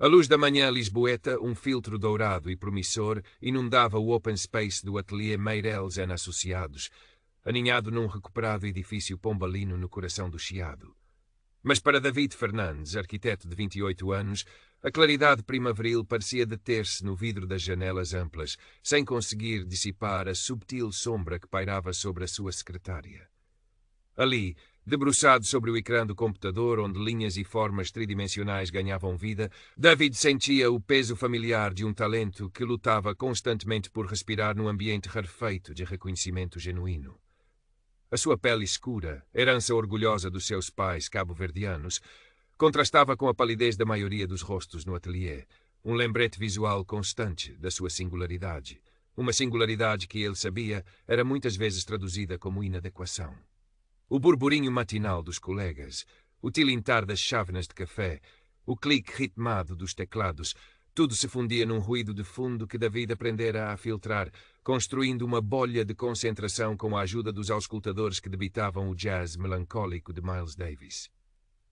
A luz da manhã lisboeta, um filtro dourado e promissor, inundava o open space do ateliê Meireles & Associados, aninhado num recuperado edifício pombalino no coração do Chiado. Mas para David Fernandes, arquiteto de 28 anos, a claridade primaveril parecia deter-se no vidro das janelas amplas, sem conseguir dissipar a subtil sombra que pairava sobre a sua secretária. Ali, debruçado sobre o ecrã do computador, onde linhas e formas tridimensionais ganhavam vida, David sentia o peso familiar de um talento que lutava constantemente por respirar num ambiente rarefeito de reconhecimento genuíno. A sua pele escura, herança orgulhosa dos seus pais cabo-verdianos, contrastava com a palidez da maioria dos rostos no ateliê, um lembrete visual constante da sua singularidade, uma singularidade que ele sabia era muitas vezes traduzida como inadequação. O burburinho matinal dos colegas, o tilintar das chávenas de café, o clique ritmado dos teclados, tudo se fundia num ruído de fundo que David aprendera a filtrar, construindo uma bolha de concentração com a ajuda dos auscultadores que debitavam o jazz melancólico de Miles Davis.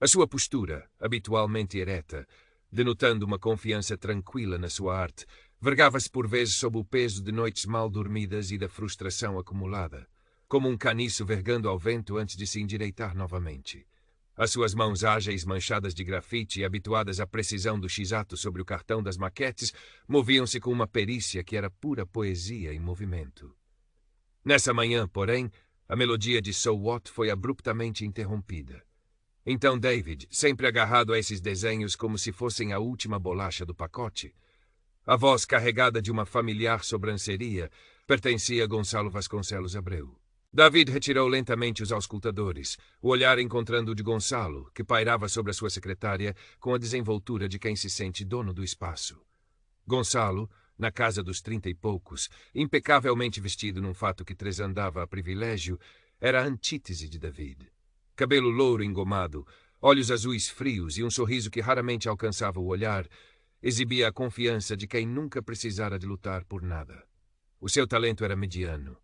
A sua postura, habitualmente ereta, denotando uma confiança tranquila na sua arte, vergava-se por vezes sob o peso de noites mal dormidas e da frustração acumulada, como um caniço vergando ao vento antes de se endireitar novamente. As suas mãos ágeis, manchadas de grafite e habituadas à precisão do x-ato sobre o cartão das maquetes, moviam-se com uma perícia que era pura poesia em movimento. Nessa manhã, porém, a melodia de So What foi abruptamente interrompida. Então David, sempre agarrado a esses desenhos como se fossem a última bolacha do pacote, a voz carregada de uma familiar sobranceria, pertencia a Gonçalo Vasconcelos Abreu. David retirou lentamente os auscultadores, o olhar encontrando o de Gonçalo, que pairava sobre a sua secretária com a desenvoltura de quem se sente dono do espaço. Gonçalo, na casa dos 30 e poucos, impecavelmente vestido num fato que tresandava a privilégio, era a antítese de David. Cabelo louro engomado, olhos azuis frios e um sorriso que raramente alcançava o olhar, exibia a confiança de quem nunca precisara de lutar por nada. O seu talento era mediano,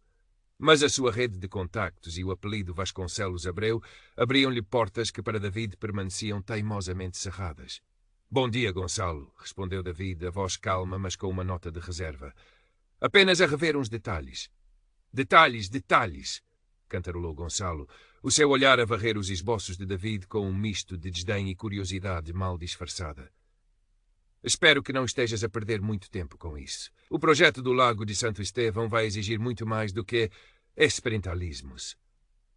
mas a sua rede de contactos e o apelido Vasconcelos Abreu abriam-lhe portas que para David permaneciam teimosamente cerradas. Bom dia, Gonçalo, respondeu David, a voz calma, mas com uma nota de reserva. Apenas a rever uns detalhes. Detalhes, cantarolou Gonçalo, o seu olhar a varrer os esboços de David com um misto de desdém e curiosidade mal disfarçada. Espero que não estejas a perder muito tempo com isso. O projeto do Lago de Santo Estevão vai exigir muito mais do que experimentalismos.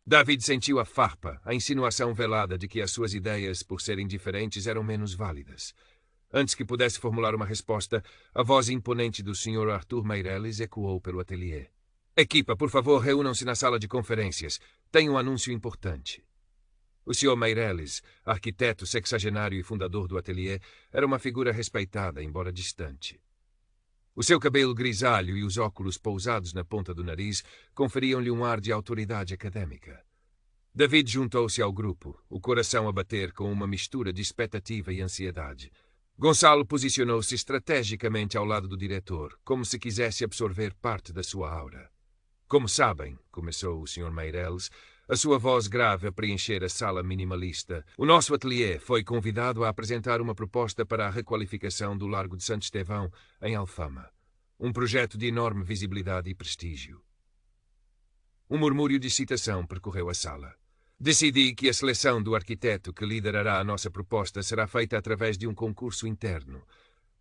David sentiu a farpa, a insinuação velada de que as suas ideias, por serem diferentes, eram menos válidas. Antes que pudesse formular uma resposta, a voz imponente do Sr. Arthur Meireles ecoou pelo ateliê. Equipa, por favor, reúnam-se na sala de conferências. Tenho um anúncio importante. O Sr. Meireles, arquiteto sexagenário e fundador do ateliê, era uma figura respeitada, embora distante. O seu cabelo grisalho e os óculos pousados na ponta do nariz conferiam-lhe um ar de autoridade acadêmica. David juntou-se ao grupo, o coração a bater com uma mistura de expectativa e ansiedade. Gonçalo posicionou-se estrategicamente ao lado do diretor, como se quisesse absorver parte da sua aura. Como sabem, começou o Sr. Meireles, a sua voz grave a preencher a sala minimalista, o nosso ateliê foi convidado a apresentar uma proposta para a requalificação do Largo de Santo Estevão, em Alfama. Um projeto de enorme visibilidade e prestígio. Um murmúrio de excitação percorreu a sala. Decidi que a seleção do arquiteto que liderará a nossa proposta será feita através de um concurso interno.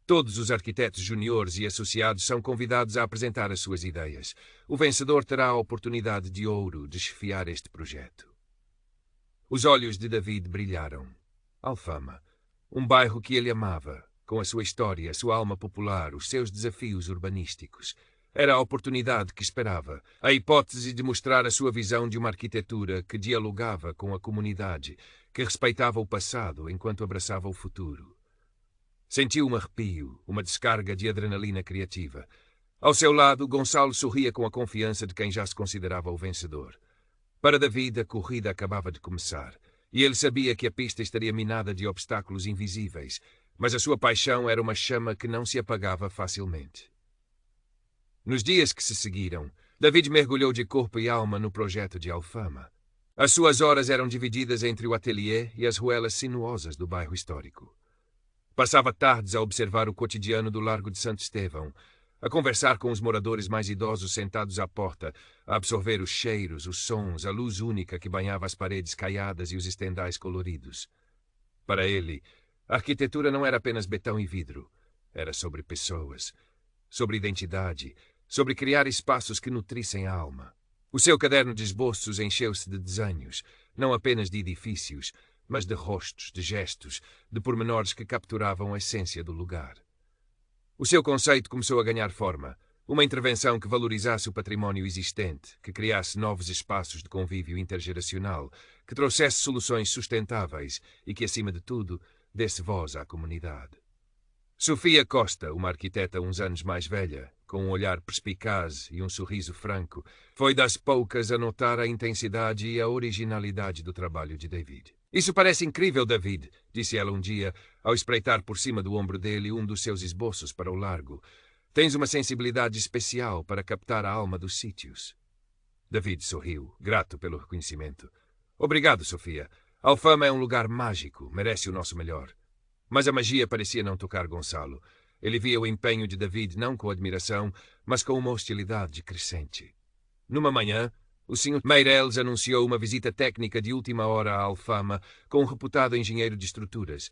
Todos os arquitetos juniores e associados são convidados a apresentar as suas ideias. O vencedor terá a oportunidade de ouro de chefiar este projeto. Os olhos de David brilharam. Alfama, um bairro que ele amava, com a sua história, a sua alma popular, os seus desafios urbanísticos. Era a oportunidade que esperava, a hipótese de mostrar a sua visão de uma arquitetura que dialogava com a comunidade, que respeitava o passado enquanto abraçava o futuro. Sentiu um arrepio, uma descarga de adrenalina criativa. Ao seu lado, Gonçalo sorria com a confiança de quem já se considerava o vencedor. Para David, a corrida acabava de começar, e ele sabia que a pista estaria minada de obstáculos invisíveis, mas a sua paixão era uma chama que não se apagava facilmente. Nos dias que se seguiram, David mergulhou de corpo e alma no projeto de Alfama. As suas horas eram divididas entre o ateliê e as ruelas sinuosas do bairro histórico. Passava tardes a observar o cotidiano do Largo de Santo Estevão, a conversar com os moradores mais idosos sentados à porta, a absorver os cheiros, os sons, a luz única que banhava as paredes caiadas e os estendais coloridos. Para ele, a arquitetura não era apenas betão e vidro. Era sobre pessoas, sobre identidade, sobre criar espaços que nutrissem a alma. O seu caderno de esboços encheu-se de desenhos, não apenas de edifícios, mas de rostos, de gestos, de pormenores que capturavam a essência do lugar. O seu conceito começou a ganhar forma, uma intervenção que valorizasse o património existente, que criasse novos espaços de convívio intergeracional, que trouxesse soluções sustentáveis e que, acima de tudo, desse voz à comunidade. Sofia Costa, uma arquiteta uns anos mais velha, com um olhar perspicaz e um sorriso franco, foi das poucas a notar a intensidade e a originalidade do trabalho de David. "Isso parece incrível, David", disse ela um dia, ao espreitar por cima do ombro dele um dos seus esboços para o largo. "Tens uma sensibilidade especial para captar a alma dos sítios." David sorriu, grato pelo reconhecimento. "Obrigado, Sofia. Alfama é um lugar mágico, merece o nosso melhor." Mas a magia parecia não tocar Gonçalo. Ele via o empenho de David não com admiração, mas com uma hostilidade crescente. Numa manhã, o Sr. Meireles anunciou uma visita técnica de última hora à Alfama com um reputado engenheiro de estruturas.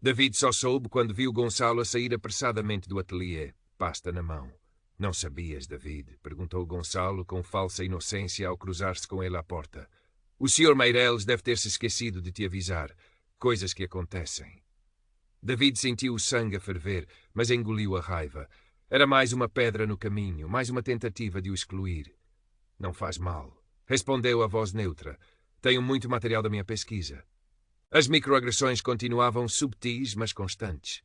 David só soube quando viu Gonçalo a sair apressadamente do ateliê, pasta na mão. "Não sabias, David?" perguntou Gonçalo com falsa inocência ao cruzar-se com ele à porta. "O Sr. Meireles deve ter-se esquecido de te avisar. Coisas que acontecem." David sentiu o sangue a ferver, mas engoliu a raiva. Era mais uma pedra no caminho, mais uma tentativa de o excluir. "Não faz mal", respondeu a voz neutra. "Tenho muito material da minha pesquisa." As microagressões continuavam subtis, mas constantes.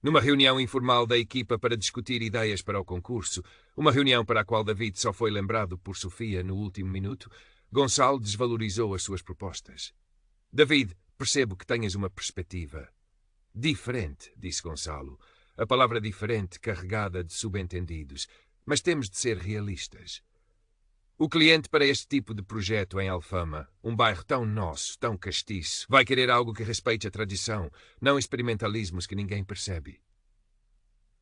Numa reunião informal da equipa para discutir ideias para o concurso, uma reunião para a qual David só foi lembrado por Sofia no último minuto, Gonçalo desvalorizou as suas propostas. "David, percebo que tenhas uma perspectiva." "Diferente", disse Gonçalo. A palavra diferente carregada de subentendidos. "Mas temos de ser realistas. O cliente para este tipo de projeto em Alfama, um bairro tão nosso, tão castiço, vai querer algo que respeite a tradição, não experimentalismos que ninguém percebe."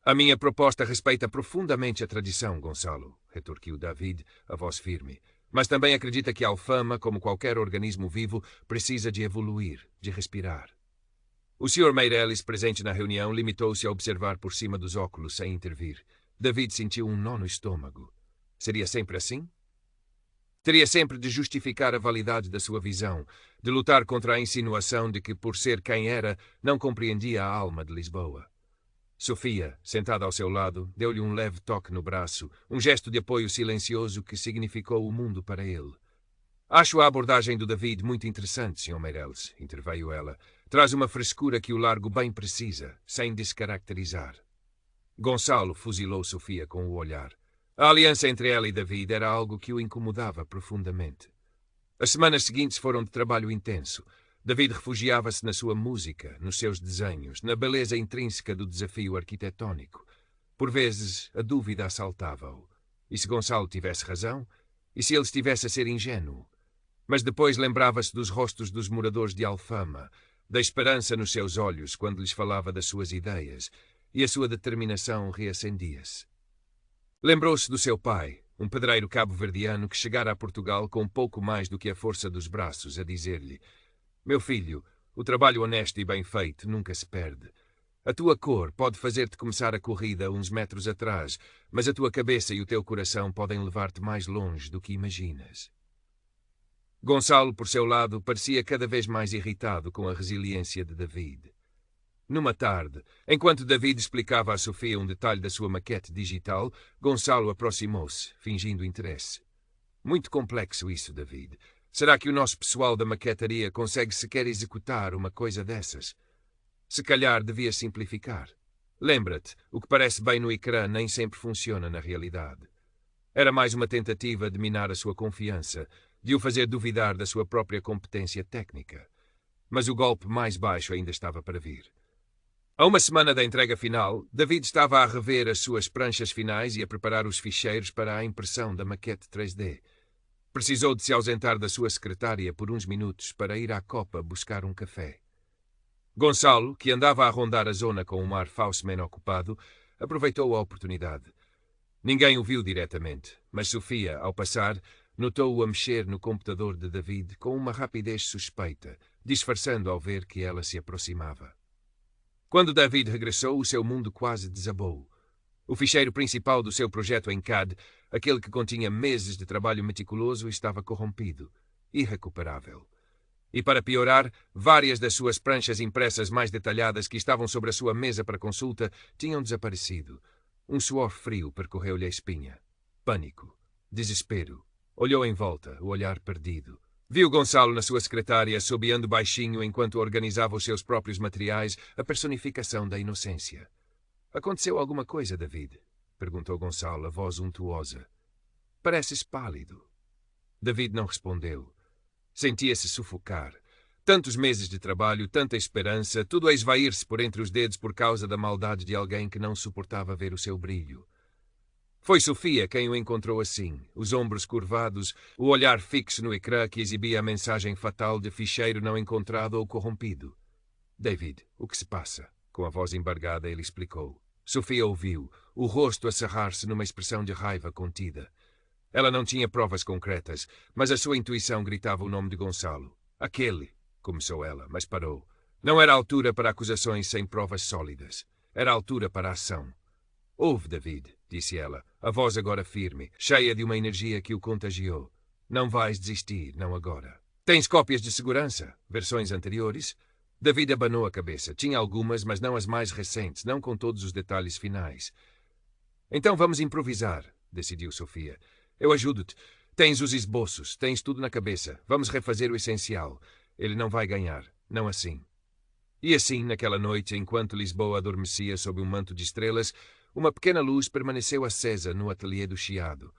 "A minha proposta respeita profundamente a tradição, Gonçalo", retorquiu David, a voz firme. "Mas também acredita que Alfama, como qualquer organismo vivo, precisa de evoluir, de respirar." O Sr. Meireles, presente na reunião, limitou-se a observar por cima dos óculos, sem intervir. David sentiu um nó no estômago. Seria sempre assim? Teria sempre de justificar a validade da sua visão, de lutar contra a insinuação de que, por ser quem era, não compreendia a alma de Lisboa. Sofia, sentada ao seu lado, deu-lhe um leve toque no braço, um gesto de apoio silencioso que significou o mundo para ele. "Acho a abordagem do David muito interessante, Sr. Meireles", interveio ela. "Traz uma frescura que o largo bem precisa, sem descaracterizar." Gonçalo fuzilou Sofia com o olhar. A aliança entre ela e David era algo que o incomodava profundamente. As semanas seguintes foram de trabalho intenso. David refugiava-se na sua música, nos seus desenhos, na beleza intrínseca do desafio arquitetónico. Por vezes, a dúvida assaltava-o. E se Gonçalo tivesse razão? E se ele estivesse a ser ingênuo? Mas depois lembrava-se dos rostos dos moradores de Alfama, da esperança nos seus olhos quando lhes falava das suas ideias, e a sua determinação reacendia-se. Lembrou-se do seu pai, um pedreiro cabo-verdiano que chegara a Portugal com pouco mais do que a força dos braços, a dizer-lhe: "Meu filho, o trabalho honesto e bem feito nunca se perde. A tua cor pode fazer-te começar a corrida uns metros atrás, mas a tua cabeça e o teu coração podem levar-te mais longe do que imaginas." Gonçalo, por seu lado, parecia cada vez mais irritado com a resiliência de David. Numa tarde, enquanto David explicava a Sofia um detalhe da sua maquete digital, Gonçalo aproximou-se, fingindo interesse. "Muito complexo isso, David. Será que o nosso pessoal da maquetaria consegue sequer executar uma coisa dessas? Se calhar devia simplificar. Lembra-te, o que parece bem no ecrã nem sempre funciona na realidade." Era mais uma tentativa de minar a sua confiança, de o fazer duvidar da sua própria competência técnica. Mas o golpe mais baixo ainda estava para vir. A uma semana da entrega final, David estava a rever as suas pranchas finais e a preparar os ficheiros para a impressão da maquete 3D. Precisou de se ausentar da sua secretária por uns minutos para ir à copa buscar um café. Gonçalo, que andava a rondar a zona com um ar falsamente ocupado, aproveitou a oportunidade. Ninguém o viu diretamente, mas Sofia, ao passar, notou-o a mexer no computador de David com uma rapidez suspeita, disfarçando ao ver que ela se aproximava. Quando David regressou, o seu mundo quase desabou. O ficheiro principal do seu projeto em CAD, aquele que continha meses de trabalho meticuloso, estava corrompido, irrecuperável. E para piorar, várias das suas pranchas impressas mais detalhadas que estavam sobre a sua mesa para consulta tinham desaparecido. Um suor frio percorreu-lhe a espinha. Pânico. Desespero. Olhou em volta, o olhar perdido. Viu Gonçalo na sua secretária, assobiando baixinho enquanto organizava os seus próprios materiais, a personificação da inocência. Aconteceu alguma coisa, David? Perguntou Gonçalo, a voz untuosa. Pareces pálido. David não respondeu. Sentia-se sufocar. Tantos meses de trabalho, tanta esperança, tudo a esvair-se por entre os dedos por causa da maldade de alguém que não suportava ver o seu brilho. Foi Sofia quem o encontrou assim, os ombros curvados, o olhar fixo no ecrã que exibia a mensagem fatal de ficheiro não encontrado ou corrompido. David, o que se passa? Com a voz embargada, ele explicou. Sofia ouviu, o rosto a cerrar-se numa expressão de raiva contida. Ela não tinha provas concretas, mas a sua intuição gritava o nome de Gonçalo. Aquele, começou ela, mas parou. Não era a altura para acusações sem provas sólidas. Era a altura para a ação. Ouve, David, disse ela, a voz agora firme, cheia de uma energia que o contagiou. Não vais desistir, não agora. Tens cópias de segurança? Versões anteriores? David abanou a cabeça. Tinha algumas, mas não as mais recentes, não com todos os detalhes finais. Então vamos improvisar, decidiu Sofia. Eu ajudo-te. Tens os esboços, tens tudo na cabeça. Vamos refazer o essencial. Ele não vai ganhar, não assim. E assim, naquela noite, enquanto Lisboa adormecia sob um manto de estrelas, uma pequena luz permaneceu acesa no ateliê do Chiado.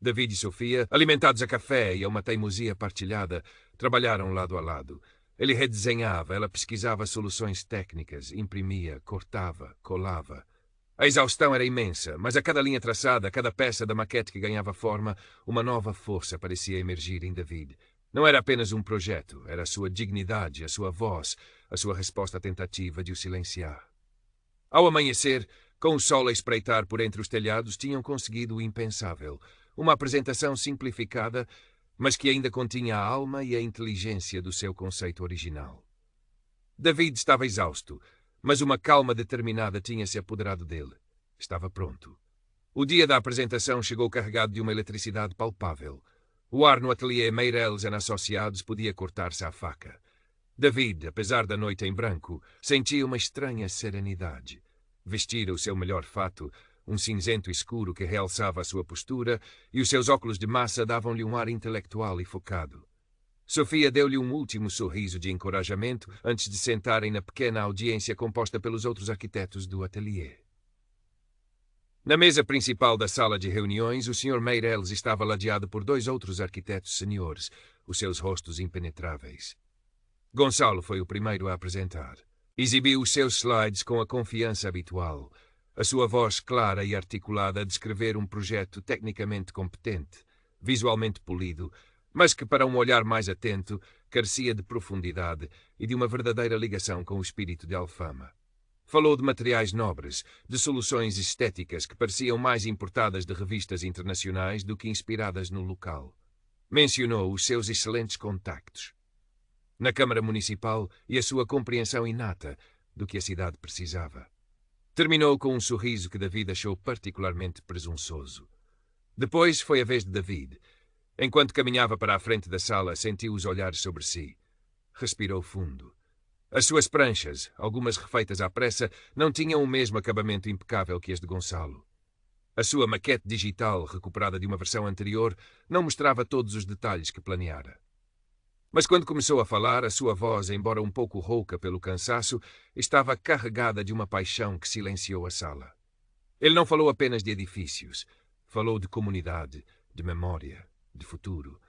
David e Sofia, alimentados a café e a uma teimosia partilhada, trabalharam lado a lado. Ele redesenhava, ela pesquisava soluções técnicas, imprimia, cortava, colava. A exaustão era imensa, mas a cada linha traçada, a cada peça da maquete que ganhava forma, uma nova força parecia emergir em David. Não era apenas um projeto, era a sua dignidade, a sua voz, a sua resposta à tentativa de o silenciar. Ao amanhecer, com o sol a espreitar por entre os telhados, tinham conseguido o impensável. Uma apresentação simplificada, mas que ainda continha a alma e a inteligência do seu conceito original. David estava exausto, mas uma calma determinada tinha-se apoderado dele. Estava pronto. O dia da apresentação chegou carregado de uma eletricidade palpável. O ar no ateliê Meireles & Associados podia cortar-se à faca. David, apesar da noite em branco, sentia uma estranha serenidade. Vestira o seu melhor fato, um cinzento escuro que realçava a sua postura, e os seus óculos de massa davam-lhe um ar intelectual e focado. Sofia deu-lhe um último sorriso de encorajamento antes de sentarem na pequena audiência composta pelos outros arquitetos do ateliê. Na mesa principal da sala de reuniões, o Sr. Meireles estava ladeado por dois outros arquitetos seniores, os seus rostos impenetráveis. Gonçalo foi o primeiro a apresentar. Exibiu os seus slides com a confiança habitual, a sua voz clara e articulada a descrever um projeto tecnicamente competente, visualmente polido, mas que, para um olhar mais atento, carecia de profundidade e de uma verdadeira ligação com o espírito de Alfama. Falou de materiais nobres, de soluções estéticas que pareciam mais importadas de revistas internacionais do que inspiradas no local. Mencionou os seus excelentes contactos na Câmara Municipal e a sua compreensão inata do que a cidade precisava. Terminou com um sorriso que David achou particularmente presunçoso. Depois foi a vez de David. Enquanto caminhava para a frente da sala, sentiu os olhares sobre si. Respirou fundo. As suas pranchas, algumas refeitas à pressa, não tinham o mesmo acabamento impecável que as de Gonçalo. A sua maquete digital, recuperada de uma versão anterior, não mostrava todos os detalhes que planeara. Mas quando começou a falar, a sua voz, embora um pouco rouca pelo cansaço, estava carregada de uma paixão que silenciou a sala. Ele não falou apenas de edifícios. Falou de comunidade, de memória, de futuro.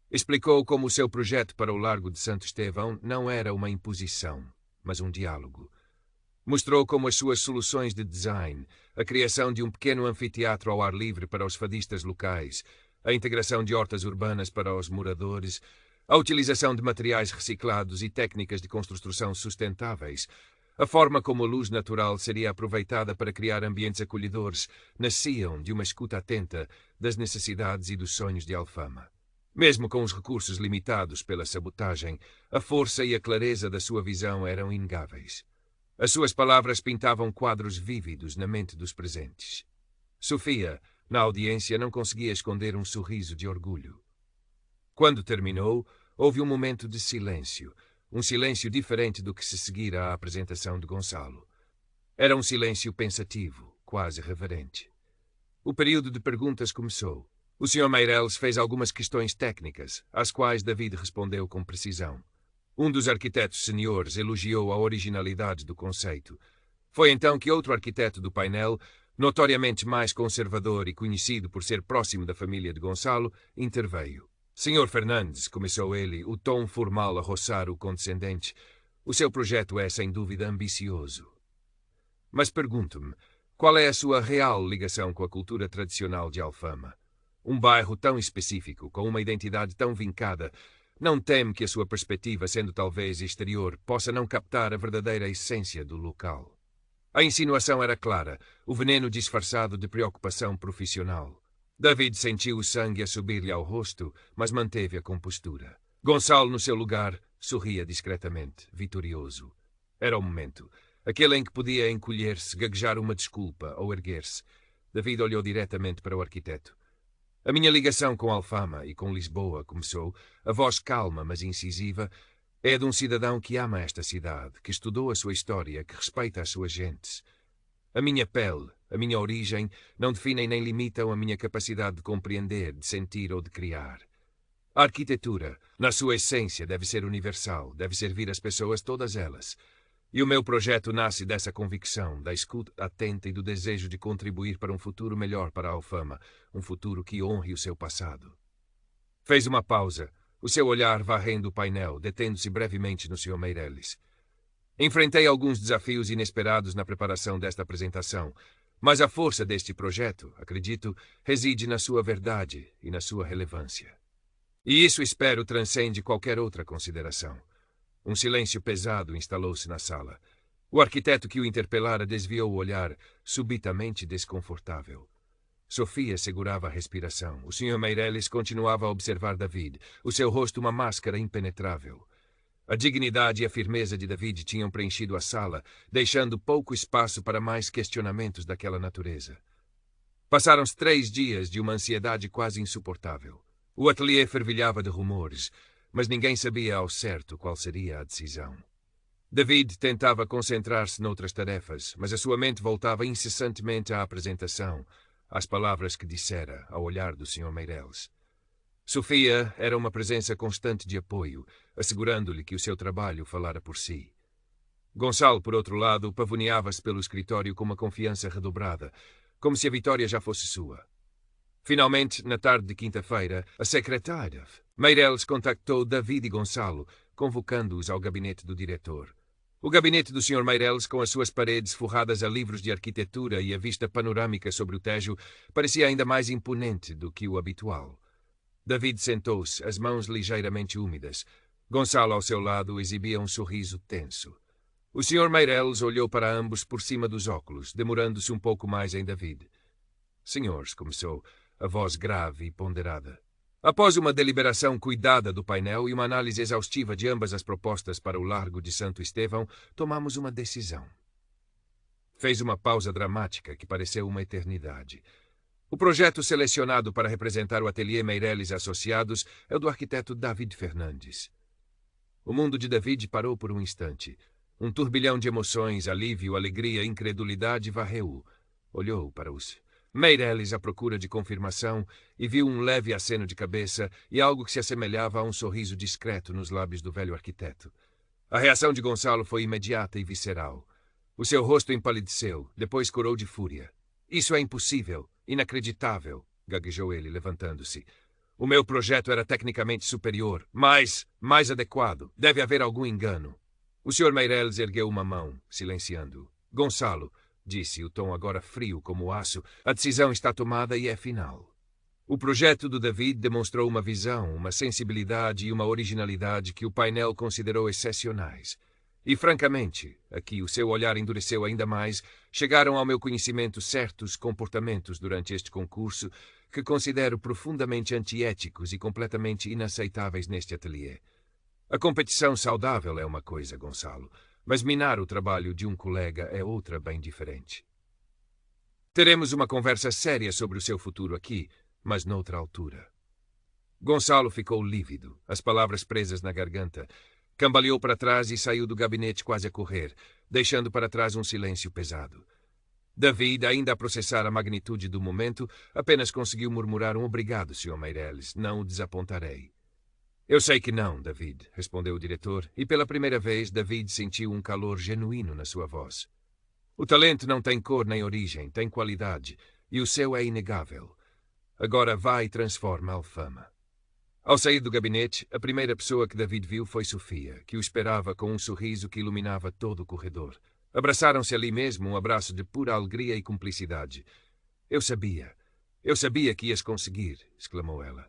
Explicou como o seu projeto para o Largo de Santo Estevão não era uma imposição, mas um diálogo. Mostrou como as suas soluções de design, a criação de um pequeno anfiteatro ao ar livre para os fadistas locais, a integração de hortas urbanas para os moradores, A utilização de materiais reciclados e técnicas de construção sustentáveis, a forma como a luz natural seria aproveitada para criar ambientes acolhedores, nasciam de uma escuta atenta das necessidades e dos sonhos de Alfama. Mesmo com os recursos limitados pela sabotagem, a força e a clareza da sua visão eram inegáveis. As suas palavras pintavam quadros vívidos na mente dos presentes. Sofia, na audiência, não conseguia esconder um sorriso de orgulho. Quando terminou, houve um momento de silêncio, um silêncio diferente do que se seguira à apresentação de Gonçalo. Era um silêncio pensativo, quase reverente. O período de perguntas começou. O Sr. Meireles fez algumas questões técnicas, às quais David respondeu com precisão. Um dos arquitetos seniores elogiou a originalidade do conceito. Foi então que outro arquiteto do painel, notoriamente mais conservador e conhecido por ser próximo da família de Gonçalo, interveio. Sr. Fernandes, começou ele, o tom formal a roçar o condescendente, o seu projeto é, sem dúvida, ambicioso. Mas pergunto-me, qual é a sua real ligação com a cultura tradicional de Alfama? Um bairro tão específico, com uma identidade tão vincada, não teme que a sua perspectiva, sendo talvez exterior, possa não captar a verdadeira essência do local? A insinuação era clara, o veneno disfarçado de preocupação profissional. David sentiu o sangue a subir-lhe ao rosto, mas manteve a compostura. Gonçalo, no seu lugar, sorria discretamente, vitorioso. Era o momento, aquele em que podia encolher-se, gaguejar uma desculpa ou erguer-se. David olhou diretamente para o arquiteto. A minha ligação com Alfama e com Lisboa, começou, a voz calma mas incisiva, é de um cidadão que ama esta cidade, que estudou a sua história, que respeita as suas gentes. A minha pele, a minha origem, não definem nem limitam a minha capacidade de compreender, de sentir ou de criar. A arquitetura, na sua essência, deve ser universal, deve servir as pessoas todas elas. E o meu projeto nasce dessa convicção, da escuta atenta e do desejo de contribuir para um futuro melhor para a Alfama, um futuro que honre o seu passado. Fez uma pausa, o seu olhar varrendo o painel, detendo-se brevemente no Sr. Meireles. Enfrentei alguns desafios inesperados na preparação desta apresentação, mas a força deste projeto, acredito, reside na sua verdade e na sua relevância. E isso, espero, transcende qualquer outra consideração. Um silêncio pesado instalou-se na sala. O arquiteto que o interpelara desviou o olhar, subitamente desconfortável. Sofia segurava a respiração. O Sr. Meireles continuava a observar David, o seu rosto uma máscara impenetrável. A dignidade e a firmeza de David tinham preenchido a sala, deixando pouco espaço para mais questionamentos daquela natureza. Passaram-se 3 dias de uma ansiedade quase insuportável. O ateliê fervilhava de rumores, mas ninguém sabia ao certo qual seria a decisão. David tentava concentrar-se noutras tarefas, mas a sua mente voltava incessantemente à apresentação, às palavras que dissera, ao olhar do Sr. Meireles. Sofia era uma presença constante de apoio, assegurando-lhe que o seu trabalho falara por si. Gonçalo, por outro lado, pavoneava-se pelo escritório com uma confiança redobrada, como se a vitória já fosse sua. Finalmente, na tarde de quinta-feira, a secretária Meireles contactou David e Gonçalo, convocando-os ao gabinete do diretor. O gabinete do Sr. Meireles, com as suas paredes forradas a livros de arquitetura e a vista panorâmica sobre o Tejo, parecia ainda mais imponente do que o habitual. David sentou-se, as mãos ligeiramente úmidas. Gonçalo, ao seu lado, exibia um sorriso tenso. O Sr. Meireles olhou para ambos por cima dos óculos, demorando-se um pouco mais em David. Senhores, começou, a voz grave e ponderada. Após uma deliberação cuidada do painel e uma análise exaustiva de ambas as propostas para o Largo de Santo Estevão, tomamos uma decisão. Fez uma pausa dramática que pareceu uma eternidade. O projeto selecionado para representar o ateliê Meireles Associados é o do arquiteto David Fernandes. O mundo de David parou por um instante. Um turbilhão de emoções, alívio, alegria, incredulidade varreu-o. Olhou para os Meireles à procura de confirmação e viu um leve aceno de cabeça e algo que se assemelhava a um sorriso discreto nos lábios do velho arquiteto. A reação de Gonçalo foi imediata e visceral. O seu rosto empalideceu, depois corou de fúria. Isso é impossível, inacreditável, gaguejou ele, levantando-se. O meu projeto era tecnicamente superior, mais adequado. Deve haver algum engano. O Sr. Meireles ergueu uma mão, silenciando-o. Gonçalo, disse, o tom agora frio como o aço, a decisão está tomada e é final. O projeto do David demonstrou uma visão, uma sensibilidade e uma originalidade que o painel considerou excepcionais. E, francamente, aqui o seu olhar endureceu ainda mais, chegaram ao meu conhecimento certos comportamentos durante este concurso que considero profundamente antiéticos e completamente inaceitáveis neste ateliê. A competição saudável é uma coisa, Gonçalo, mas minar o trabalho de um colega é outra bem diferente. Teremos uma conversa séria sobre o seu futuro aqui, mas noutra altura. Gonçalo ficou lívido, as palavras presas na garganta. Cambaleou para trás e saiu do gabinete quase a correr, deixando para trás um silêncio pesado. David, ainda a processar a magnitude do momento, apenas conseguiu murmurar um obrigado, Sr. Meireles, não o desapontarei. Eu sei que não, David, respondeu o diretor, e pela primeira vez David sentiu um calor genuíno na sua voz. O talento não tem cor nem origem, tem qualidade, e o seu é inegável. Agora vá e transforma a Alfama. Ao sair do gabinete, a primeira pessoa que David viu foi Sofia, que o esperava com um sorriso que iluminava todo o corredor. Abraçaram-se ali mesmo, um abraço de pura alegria e cumplicidade. Eu sabia que ias conseguir, exclamou ela.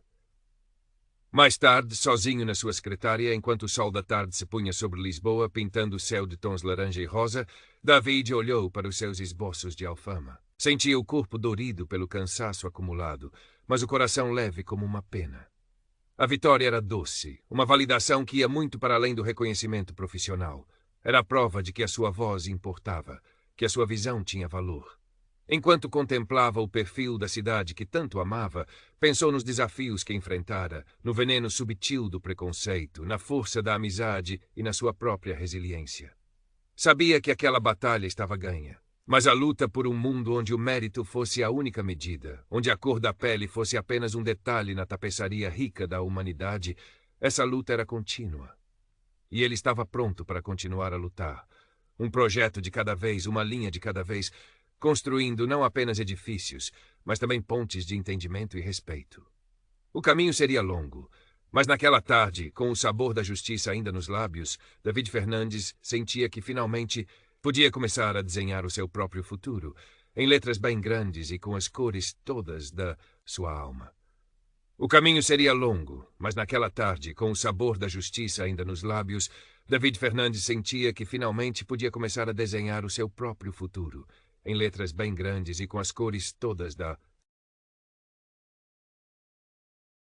Mais tarde, sozinho na sua secretária, enquanto o sol da tarde se punha sobre Lisboa, pintando o céu de tons laranja e rosa, David olhou para os seus esboços de Alfama. Sentia o corpo dorido pelo cansaço acumulado, mas o coração leve como uma pena. A vitória era doce, uma validação que ia muito para além do reconhecimento profissional. Era a prova de que a sua voz importava, que a sua visão tinha valor. Enquanto contemplava o perfil da cidade que tanto amava, pensou nos desafios que enfrentara, no veneno subtil do preconceito, na força da amizade e na sua própria resiliência. Sabia que aquela batalha estava ganha. Mas a luta por um mundo onde o mérito fosse a única medida, onde a cor da pele fosse apenas um detalhe na tapeçaria rica da humanidade, essa luta era contínua. E ele estava pronto para continuar a lutar. Um projeto de cada vez, uma linha de cada vez, construindo não apenas edifícios, mas também pontes de entendimento e respeito. O caminho seria longo, mas naquela tarde, com o sabor da justiça ainda nos lábios, David Fernandes sentia que finalmente podia começar a desenhar o seu próprio futuro, em letras bem grandes e com as cores todas da sua alma. O caminho seria longo, mas naquela tarde, com o sabor da justiça ainda nos lábios, David Fernandes sentia que finalmente podia começar a desenhar o seu próprio futuro, em letras bem grandes e com as cores todas da